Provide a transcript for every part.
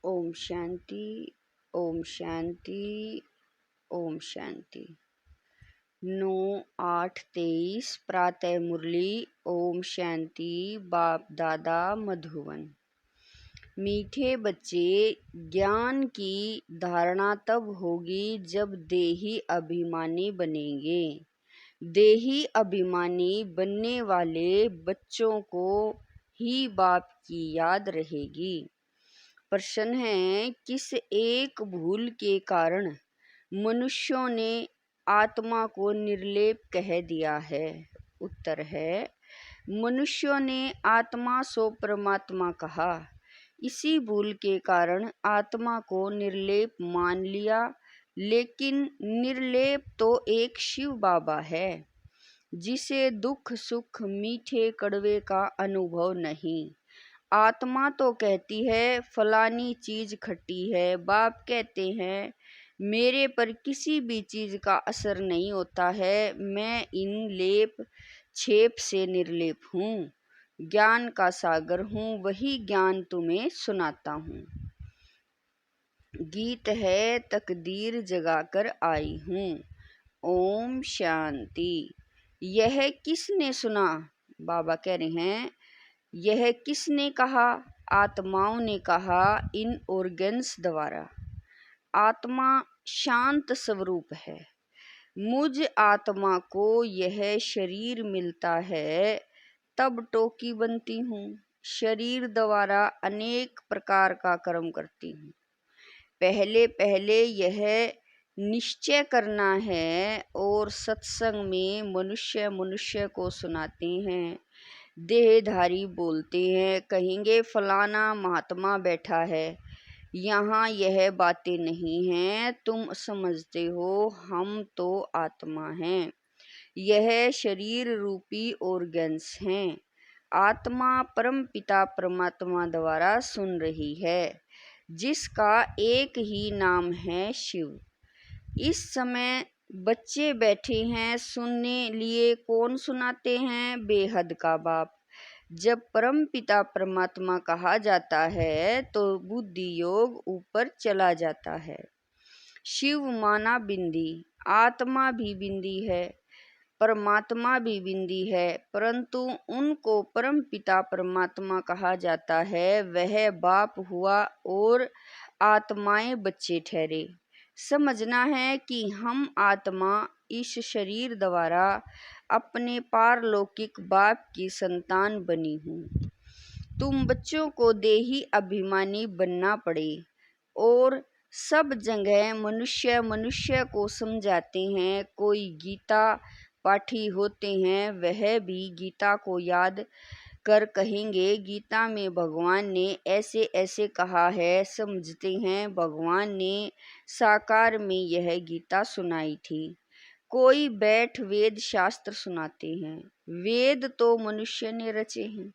ओम शांति। ओम शांति। ओम शांति। 9/8/23 प्रातः मुरली। ओम शांति। बाप दादा मधुबन। मीठे बच्चे, ज्ञान की धारणा तब होगी जब देही अभिमानी बनेंगे। देही अभिमानी बनने वाले बच्चों को ही बाप की याद रहेगी। प्रश्न है, किस एक भूल के कारण मनुष्यों ने आत्मा को निर्लेप कह दिया है? उत्तर है, मनुष्यों ने आत्मा सो परमात्मा कहा। इसी भूल के कारण आत्मा को निर्लेप मान लिया। लेकिन निर्लेप तो एक शिव बाबा है, जिसे दुख सुख मीठे कड़वे का अनुभव नहीं। आत्मा तो कहती है फलानी चीज खट्टी है। बाप कहते हैं मेरे पर किसी भी चीज का असर नहीं होता है, मैं इन लेप छेप से निर्लेप हूँ, ज्ञान का सागर हूँ, वही ज्ञान तुम्हें सुनाता हूँ। गीत है तकदीर जगाकर आई हूँ। ओम शांति। यह किसने सुना? बाबा कह रहे हैं, यह किसने कहा? आत्माओं ने कहा, इन ऑर्गन्स द्वारा। आत्मा शांत स्वरूप है। मुझ आत्मा को यह शरीर मिलता है तब टोकी बनती हूँ। शरीर द्वारा अनेक प्रकार का कर्म करती हूँ। पहले पहले यह निश्चय करना है और सत्संग में मनुष्य को सुनाते हैं। देहधारी बोलते हैं, कहेंगे फलाना महात्मा बैठा है। यहाँ यह बातें नहीं हैं, तुम समझते हो, हम तो आत्मा हैं। यह शरीर रूपी ऑर्गन्स हैं। आत्मा परम पिता परमात्मा द्वारा सुन रही है, जिसका एक ही नाम है शिव। इस समय बच्चे बैठे हैं सुनने लिए। कौन सुनाते हैं? बेहद का बाप। जब परम पिता परमात्मा कहा जाता है तो बुद्धि योग ऊपर चला जाता है। शिव माना बिंदी, आत्मा भी बिंदी है, परमात्मा भी बिंदी है, परंतु उनको परम पिता परमात्मा कहा जाता है। वह बाप हुआ और आत्माएं बच्चे ठहरे। समझना है कि हम आत्मा इस शरीर द्वारा अपने पारलौकिक बाप की संतान बनी हूँ। तुम बच्चों को देही अभिमानी बनना पड़े और सब जगह मनुष्य को समझाते हैं। कोई गीता पाठी होते हैं, वह भी गीता को याद कर कहेंगे गीता में भगवान ने ऐसे ऐसे कहा है। समझते हैं भगवान ने साकार में यह गीता सुनाई थी। कोई बैठ वेद शास्त्र सुनाते हैं। वेद तो मनुष्य ने रचे हैं,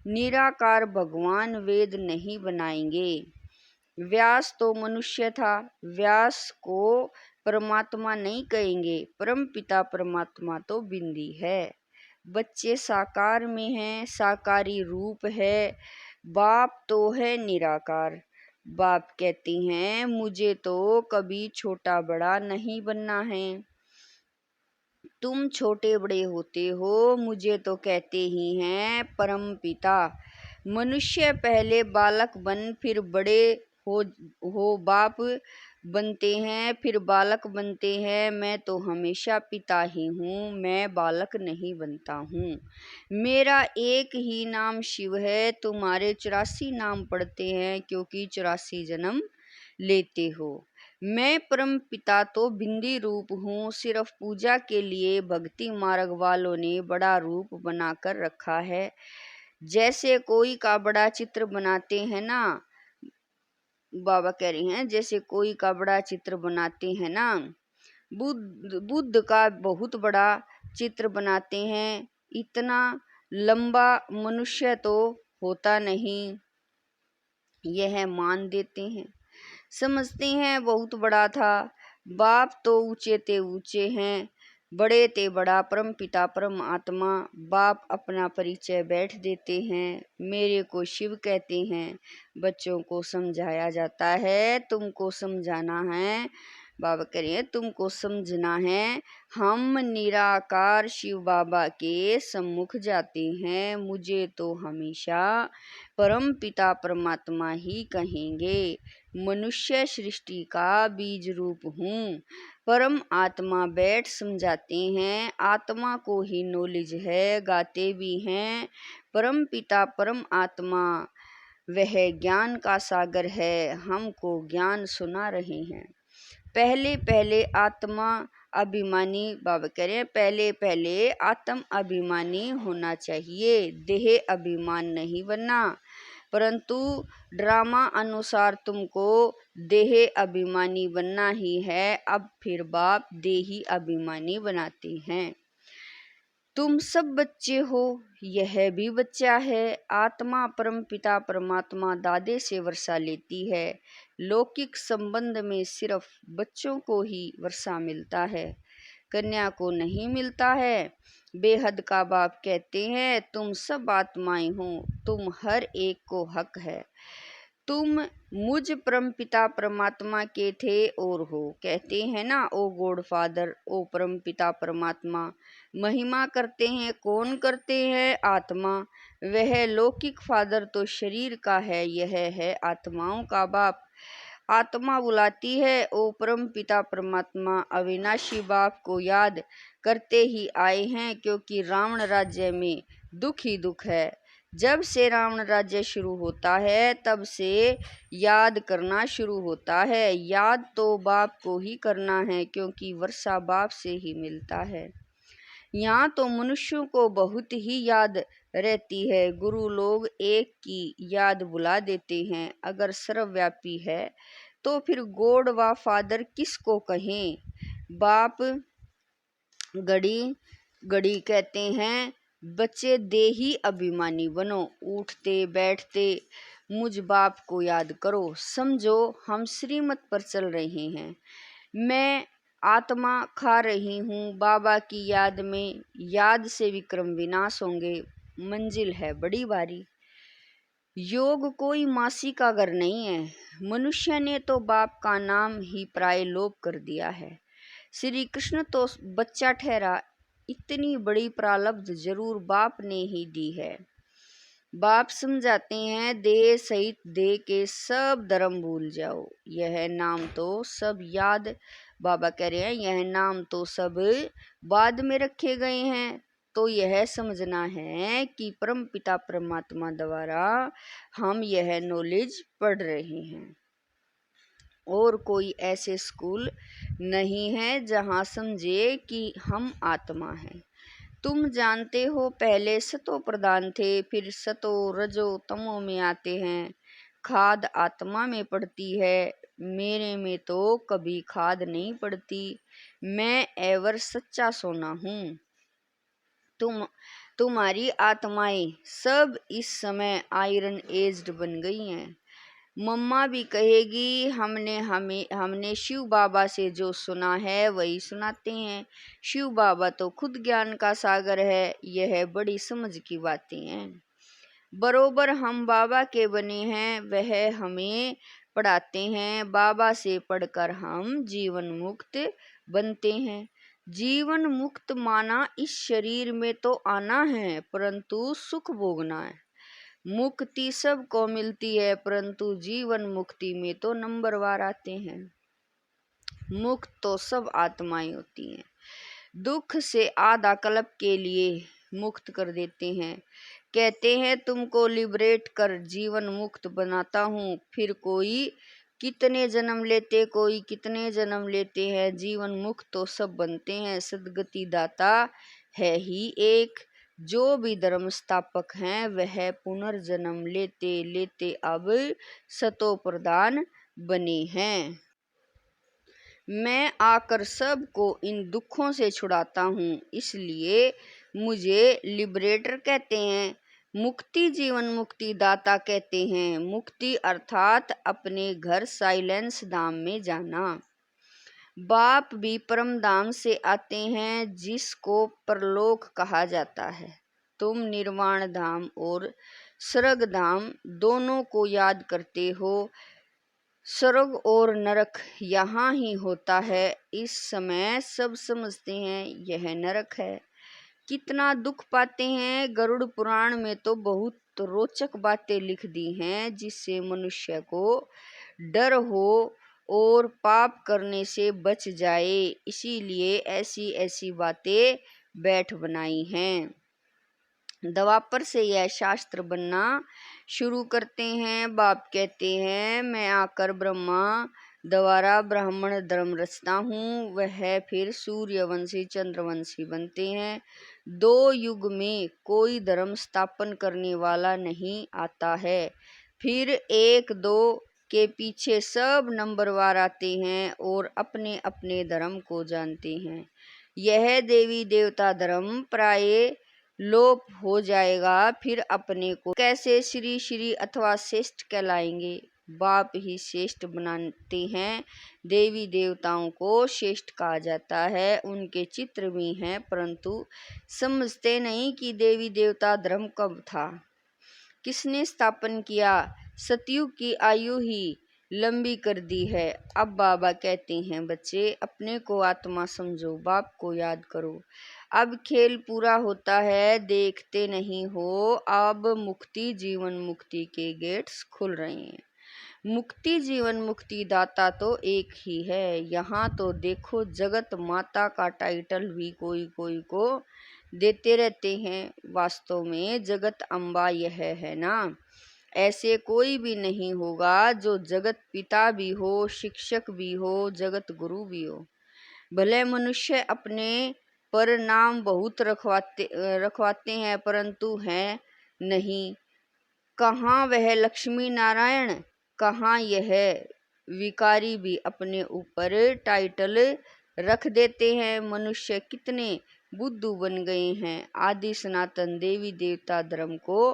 निराकार भगवान वेद नहीं बनाएंगे। व्यास तो मनुष्य था, व्यास को परमात्मा नहीं कहेंगे। परम पिता परमात्मा तो बिंदी है। बच्चे साकार में हैं, साकारी रूप है। बाप तो है निराकार। बाप कहते हैं मुझे तो कभी छोटा बड़ा नहीं बनना है। तुम छोटे बड़े होते हो, मुझे तो कहते ही हैं परम पिता। मनुष्य पहले बालक बन फिर बड़े हो बाप बनते हैं, फिर बालक बनते हैं। मैं तो हमेशा पिता ही हूँ, मैं बालक नहीं बनता हूँ। मेरा एक ही नाम शिव है। तुम्हारे 84 नाम पड़ते हैं क्योंकि 84 जन्म लेते हो। मैं परम पिता तो बिंदी रूप हूँ। सिर्फ पूजा के लिए भक्ति मार्ग वालों ने बड़ा रूप बनाकर रखा है। जैसे कोई का बड़ा चित्र बनाते हैं ना, बाबा कह रहे हैं जैसे कोई का बड़ा चित्र बनाते हैं ना, बुद्ध का बहुत बड़ा चित्र बनाते हैं। इतना लंबा मनुष्य तो होता नहीं, यह मान देते हैं। समझते हैं बहुत बड़ा था। बाप तो ऊंचे ते ऊंचे हैं, बड़े ते बड़ा परम पिता परम आत्मा बाप अपना परिचय बैठ देते हैं। मेरे को शिव कहते हैं। बच्चों को समझाया जाता है, तुमको समझाना है। बाबा कह रहे हैं तुमको समझना है। हम निराकार शिव बाबा के सम्मुख जाते हैं। मुझे तो हमेशा परम पिता परमात्मा ही कहेंगे। मनुष्य सृष्टि का बीज रूप हूँ। परम आत्मा बैठ समझाते हैं। आत्मा को ही नॉलेज है, गाते भी हैं। परम पिता परम आत्मा वह ज्ञान का सागर है, हमको ज्ञान सुना रहे हैं। पहले पहले आत्मा अभिमानी, बाबा कह रहे हैं पहले पहले आत्म अभिमानी होना चाहिए, देह अभिमान नहीं बनना। परंतु ड्रामा अनुसार तुमको देह अभिमानी बनना ही है। अब फिर बाप देही अभिमानी बनाते हैं। तुम सब बच्चे हो, यह भी बच्चा है। आत्मा परम पिता परमात्मा दादे से वर्षा लेती है। लौकिक संबंध में सिर्फ बच्चों को ही वर्षा मिलता है, कन्या को नहीं मिलता है। बेहद का बाप कहते हैं तुम सब आत्माएं हो, तुम हर एक को हक है। तुम मुझ परम पिता परमात्मा के थे और हो। कहते हैं ना, ओ गॉड फादर, ओ परम पिता परमात्मा। महिमा करते हैं, कौन करते हैं? आत्मा। वह लौकिक फादर तो शरीर का है, यह है आत्माओं का बाप। आत्मा बुलाती है, ओ परम पिता परमात्मा। अविनाशी बाप को याद करते ही आए हैं, क्योंकि रावण राज्य में दुख ही दुख है। जब से रावण राज्य शुरू होता है तब से याद करना शुरू होता है। याद तो बाप को ही करना है, क्योंकि वर्षा बाप से ही मिलता है। यहाँ तो मनुष्यों को बहुत ही याद रहती है। गुरु लोग एक की याद बुला देते हैं। अगर सर्वव्यापी है तो फिर गॉड व फादर किसको कहें? बाप घड़ी घड़ी कहते हैं बच्चे देही अभिमानी बनो। उठते बैठते मुझ बाप को याद करो। समझो हम श्रीमत पर चल रहे हैं। मैं आत्मा खा रही हूँ बाबा की याद में। याद से विक्रम विनाश होंगे, मंजिल है बड़ी भारी। योग कोई मासी का घर नहीं है। मनुष्य ने तो बाप का नाम ही प्राय लोप कर दिया है। श्री कृष्ण तो बच्चा ठहरा। इतनी बड़ी प्रारब्ध जरूर बाप ने ही दी है। बाप समझाते हैं देह सहित देह के सब धर्म भूल जाओ, यह नाम तो सब याद। बाबा कह रहे हैं यह नाम तो सब बाद में रखे गए हैं। तो यह समझना है कि परम पिता परमात्मा द्वारा हम यह नॉलेज पढ़ रहे हैं। और कोई ऐसे स्कूल नहीं है जहाँ समझे कि हम आत्मा हैं। तुम जानते हो पहले सतो प्रधान थे, फिर सतो रजो तमो में आते हैं। खाद आत्मा में पड़ती है, मेरे में तो कभी खाद नहीं पड़ती। मैं एवर सच्चा सोना हूँ। तुम्हारी आत्माएं सब इस समय आयरन एज्ड बन गई हैं। मम्मा भी कहेगी हमने शिव बाबा से जो सुना है वही सुनाते हैं। शिव बाबा तो खुद ज्ञान का सागर है। यह बड़ी समझ की बातें हैं। बरोबर हम बाबा के बने हैं, वह हमें पढ़ाते हैं। बाबा से पढ़कर हम जीवन मुक्त बनते हैं। जीवन मुक्त माना इस शरीर में तो आना है, परंतु सुख भोगना है। मुक्ति सबको मिलती है, परंतु जीवन मुक्ति में तो नंबरवार आते हैं। मुक्त तो सब आत्माएं होती हैं। दुख से आधा कल्प के लिए मुक्त कर देते हैं। कहते हैं तुमको लिबरेट कर जीवन मुक्त बनाता हूँ। फिर कोई कितने जन्म लेते, कोई कितने जन्म लेते हैं, जीवन मुक्त तो सब बनते हैं। सदगति दाता है ही एक। जो भी धर्म स्थापक हैं वह पुनर्जन्म लेते लेते अब सतो प्रधान बने हैं। मैं आकर सबको इन दुखों से छुड़ाता हूँ, इसलिए मुझे लिबरेटर कहते हैं। मुक्ति जीवन मुक्ति दाता कहते हैं। मुक्ति अर्थात अपने घर साइलेंस धाम में जाना। बाप भी परम धाम से आते हैं जिसको परलोक कहा जाता है। तुम निर्वाण धाम और स्वर्ग धाम दोनों को याद करते हो। स्वर्ग और नरक यहाँ ही होता है। इस समय सब समझते हैं यह नरक है। कितना दुख पाते हैं। गरुड़ पुराण में तो बहुत रोचक बातें लिख दी हैं जिससे मनुष्य को डर हो और पाप करने से बच जाए। इसीलिए ऐसी ऐसी बातें बैठ बनाई हैं। द्वापर से यह शास्त्र बनना शुरू करते हैं। बाप कहते हैं मैं आकर ब्रह्मा द्वारा ब्राह्मण धर्म रचता हूँ। वह फिर सूर्यवंशी चंद्रवंशी बनते हैं। 2 युग में कोई धर्म स्थापन करने वाला नहीं आता है। फिर 1-2 के पीछे सब नंबरवार आते हैं और अपने अपने धर्म को जानते हैं। यह देवी देवता धर्म प्राय लोप हो जाएगा। फिर अपने को कैसे श्री श्री अथवा श्रेष्ठ कहलाएंगे। बाप ही श्रेष्ठ बनाते हैं। देवी देवताओं को श्रेष्ठ कहा जाता है। उनके चित्र भी हैं परंतु समझते नहीं कि देवी देवता धर्म कब था, किसने स्थापन किया। सतयुग की आयु ही लंबी कर दी है। अब बाबा कहते हैं बच्चे अपने को आत्मा समझो, बाप को याद करो। अब खेल पूरा होता है, देखते नहीं हो। अब मुक्ति जीवन मुक्ति के गेट्स खुल रहे हैं। मुक्ति जीवन मुक्ति दाता तो एक ही है। यहाँ तो देखो जगत माता का टाइटल भी कोई कोई को देते रहते हैं। वास्तव में जगत अम्बा यह है ना। ऐसे कोई भी नहीं होगा जो जगत पिता भी हो, शिक्षक भी हो, जगत गुरु भी हो। भले मनुष्य अपने पर नाम बहुत रखवाते हैं परंतु हैं नहीं। कहाँ वह लक्ष्मी नारायण, कहाँ यह विकारी भी अपने ऊपर टाइटल रख देते हैं। मनुष्य कितने बुद्धू बन गए हैं। आदि सनातन देवी देवता धर्म को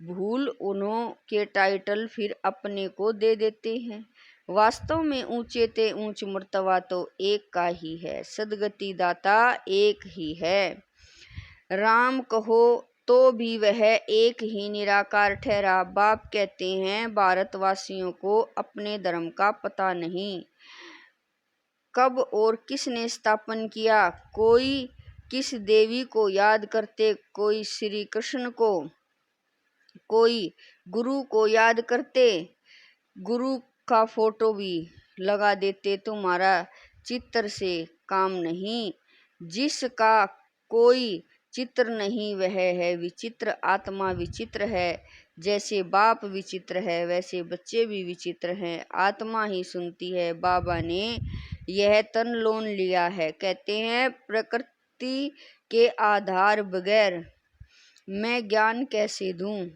भूल उन्हों के टाइटल फिर अपने को दे देते हैं। वास्तव में ऊंचे ते ऊंच मर्तबा तो एक का ही है। सदगति दाता एक ही है। राम कहो तो भी वह एक ही निराकार ठहरा। बाप कहते हैं भारतवासियों को अपने धर्म का पता नहीं। कब और किसने स्थापन किया। कोई किस देवी को याद करते, कोई श्री कृष्ण को, कोई गुरु को याद करते। गुरु का फोटो भी लगा देते। तुम्हारा चित्र से काम नहीं। जिसका कोई चित्र नहीं वह है विचित्र। आत्मा विचित्र है। जैसे बाप विचित्र है वैसे बच्चे भी विचित्र हैं। आत्मा ही सुनती है। बाबा ने यह तन लोन लिया है। कहते हैं प्रकृति के आधार बगैर मैं ज्ञान कैसे दूं,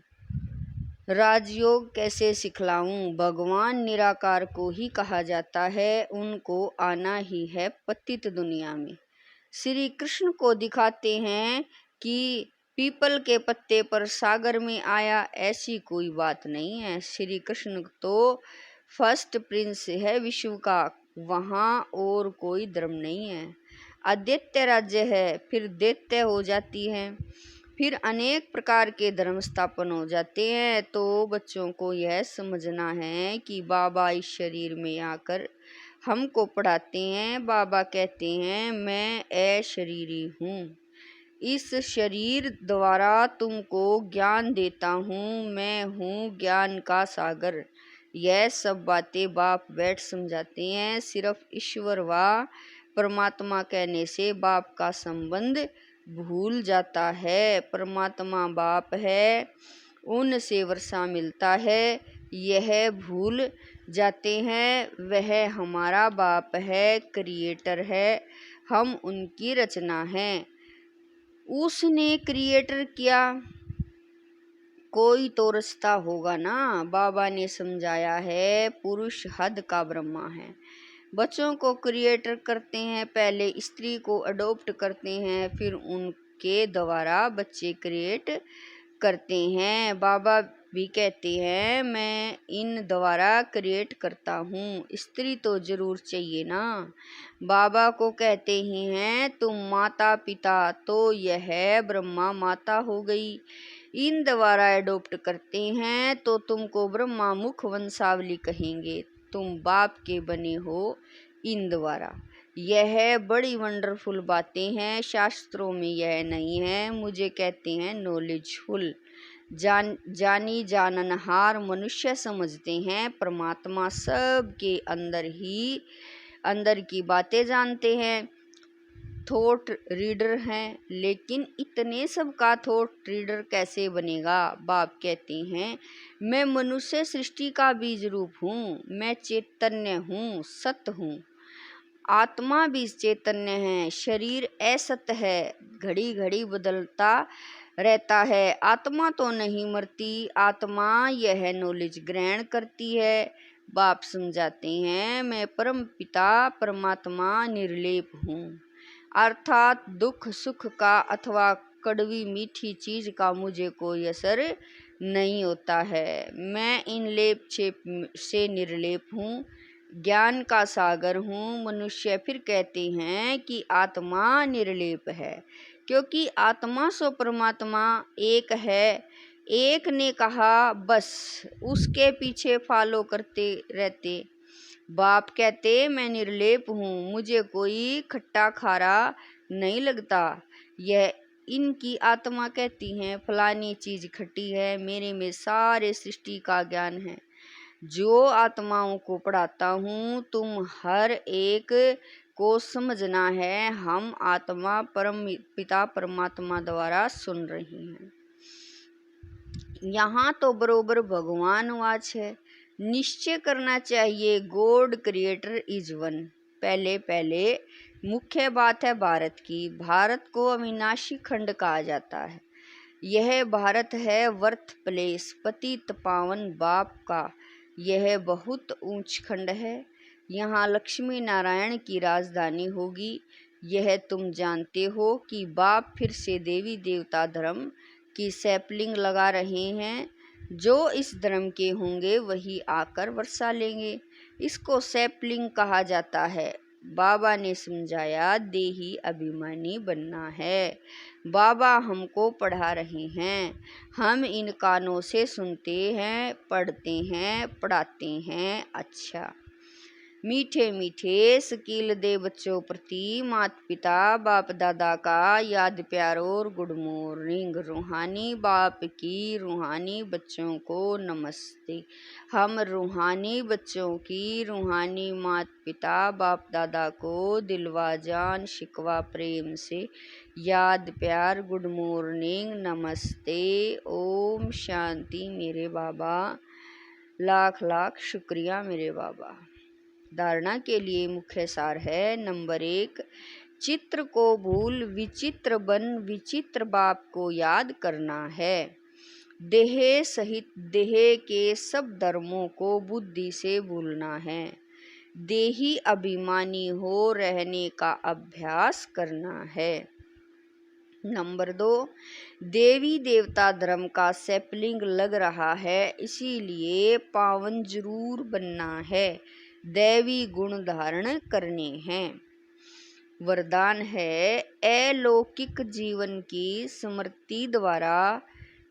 राजयोग कैसे सिखलाऊं। भगवान निराकार को ही कहा जाता है। उनको आना ही है पतित दुनिया में। श्री कृष्ण को दिखाते हैं कि पीपल के पत्ते पर सागर में आया, ऐसी कोई बात नहीं है। श्री कृष्ण तो फर्स्ट प्रिंस है विश्व का। वहाँ और कोई धर्म नहीं है। आदित्य राज्य है, फिर दैत्य हो जाती है, फिर अनेक प्रकार के धर्म स्थापन हो जाते हैं। तो बच्चों को यह समझना है कि बाबा इस शरीर में आकर हमको पढ़ाते हैं। बाबा कहते हैं मैं अशरीरी हूँ, इस शरीर द्वारा तुमको ज्ञान देता हूँ। मैं हूँ ज्ञान का सागर। यह सब बातें बाप बैठ समझाते हैं। सिर्फ ईश्वर व परमात्मा कहने से बाप का संबंध भूल जाता है। परमात्मा बाप है, उनसे वर्षा मिलता है, यह भूल जाते हैं। वह हमारा बाप है, क्रिएटर है, हम उनकी रचना हैं। उसने क्रिएटर किया, कोई तो रास्ता होगा ना। बाबा ने समझाया है पुरुष हद का ब्रह्मा है। बच्चों को क्रिएटर करते हैं, पहले स्त्री को अडॉप्ट करते हैं, फिर उनके द्वारा बच्चे क्रिएट करते हैं। बाबा भी कहते हैं मैं इन द्वारा क्रिएट करता हूँ, स्त्री तो जरूर चाहिए ना। बाबा को कहते ही हैं तुम माता पिता, तो यह ब्रह्मा माता हो गई। इन द्वारा एडोप्ट करते हैं तो तुमको ब्रह्मा मुख वंशावली कहेंगे, तुम बाप के बने हो इन द्वारा। यह बड़ी वंडरफुल बातें हैं, शास्त्रों में यह नहीं है। मुझे कहते हैं नॉलेजफुल, जानी जाननहार मनुष्य समझते हैं परमात्मा सब के अंदर की बातें जानते हैं, थॉट रीडर हैं। लेकिन इतने सब का थॉट रीडर कैसे बनेगा? बाप कहते हैं मैं मनुष्य सृष्टि का बीज रूप हूँ, मैं चैतन्य हूँ, सत्य हूँ। आत्मा भी चैतन्य है, शरीर असत है, घड़ी घड़ी बदलता रहता है। आत्मा तो नहीं मरती, आत्मा यह नॉलेज ग्रहण करती है। बाप समझाते हैं मैं परम पिता परमात्मा निर्लेप हूँ, अर्थात दुख सुख का अथवा कड़वी मीठी चीज का मुझे कोई असर नहीं होता है। मैं इन लेप छेप से निर्लेप हूँ, ज्ञान का सागर हूँ। मनुष्य फिर कहते हैं कि आत्मा निर्लेप है, क्योंकि आत्मा सो परमात्मा एक है। एक ने कहा बस उसके पीछे फॉलो करते रहते। बाप कहते मैं निर्लेप हूँ, मुझे कोई खट्टा खारा नहीं लगता। यह इनकी आत्मा कहती है फलानी चीज खट्टी है, मेरे में सारे सृष्टि का ज्ञान है जो आत्माओं को पढ़ाता हूँ। तुम हर एक को समझना है, हम आत्मा परम पिता परमात्मा द्वारा सुन रही हैं। यहाँ तो बरोबर भगवान वाच है, निश्चय करना चाहिए गॉड क्रिएटर इज वन। पहले मुख्य बात है भारत की। भारत को अविनाशी खंड कहा जाता है। यह भारत है वर्थ प्लेस, पतित पावन बाप का यह बहुत ऊंच खंड है। यहाँ लक्ष्मी नारायण की राजधानी होगी। यह तुम जानते हो कि बाप फिर से देवी देवता धर्म की सैपलिंग लगा रहे हैं। जो इस धर्म के होंगे वही आकर वर्षा लेंगे। इसको सैपलिंग कहा जाता है। बाबा ने समझाया देही अभिमानी बनना है। बाबा हमको पढ़ा रहे हैं, हम इन कानों से सुनते हैं, पढ़ते हैं, पढ़ाते हैं। अच्छा, मीठे मीठे स्किल दे बच्चों प्रति माता पिता बाप दादा का याद प्यार और गुड मॉर्निंग। रूहानी बाप की रूहानी बच्चों को नमस्ते। हम रूहानी बच्चों की रूहानी माता पिता बाप दादा को दिलवा जान शिकवा प्रेम से याद प्यार गुड मॉर्निंग नमस्ते। ओम शांति मेरे बाबा, लाख लाख शुक्रिया मेरे बाबा। धारणा के लिए मुख्य सार है। नंबर 1, चित्र को भूल विचित्र बन विचित्र बाप को याद करना है। देह सहित देह के सब धर्मों को बुद्धि से भूलना है। देही अभिमानी हो रहने का अभ्यास करना है। नंबर 2, देवी देवता धर्म का सैपलिंग लग रहा है, इसीलिए पावन जरूर बनना है, दैवी गुण धारण करने हैं। वरदान है अलौकिक जीवन की स्मृति द्वारा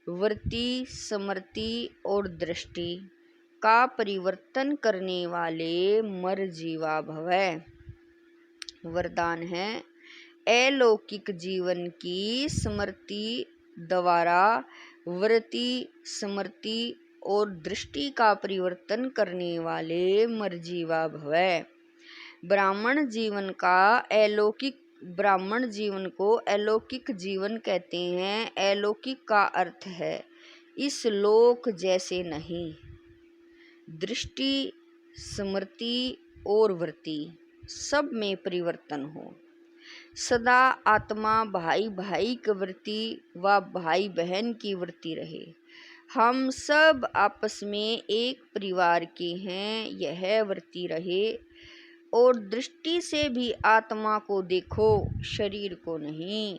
वृत्ति स्मृति और दृष्टि का परिवर्तन करने वाले मरजीवा भवै। वरदान है अलौकिक जीवन की स्मृति द्वारा वृत्ति स्मृति और दृष्टि का परिवर्तन करने वाले मरजीवा भवै। ब्राह्मण जीवन को अलौकिक जीवन कहते हैं। अलौकिक का अर्थ है इस लोक जैसे नहीं। दृष्टि स्मृति और वृत्ति सब में परिवर्तन हो। सदा आत्मा भाई भाई की वृत्ति व भाई बहन की वृत्ति रहे। हम सब आपस में एक परिवार के हैं, यह वृत्ति रहे। और दृष्टि से भी आत्मा को देखो, शरीर को नहीं।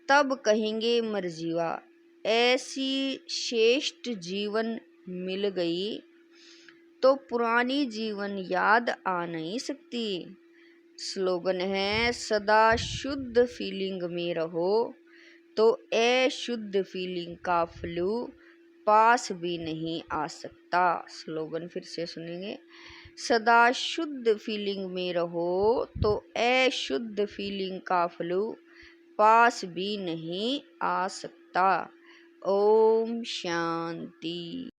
तब कहेंगे मरजीवा ऐसी श्रेष्ठ जीवन मिल गई तो पुरानी जीवन याद आ नहीं सकती। स्लोगन है सदा शुद्ध फीलिंग में रहो तो अशुद्ध फीलिंग का फ्लू पास भी नहीं आ सकता। स्लोगन फिर से सुनेंगे, सदा शुद्ध फीलिंग में रहो तो अशुद्ध फीलिंग का फ्लू पास भी नहीं आ सकता। ओम शांति।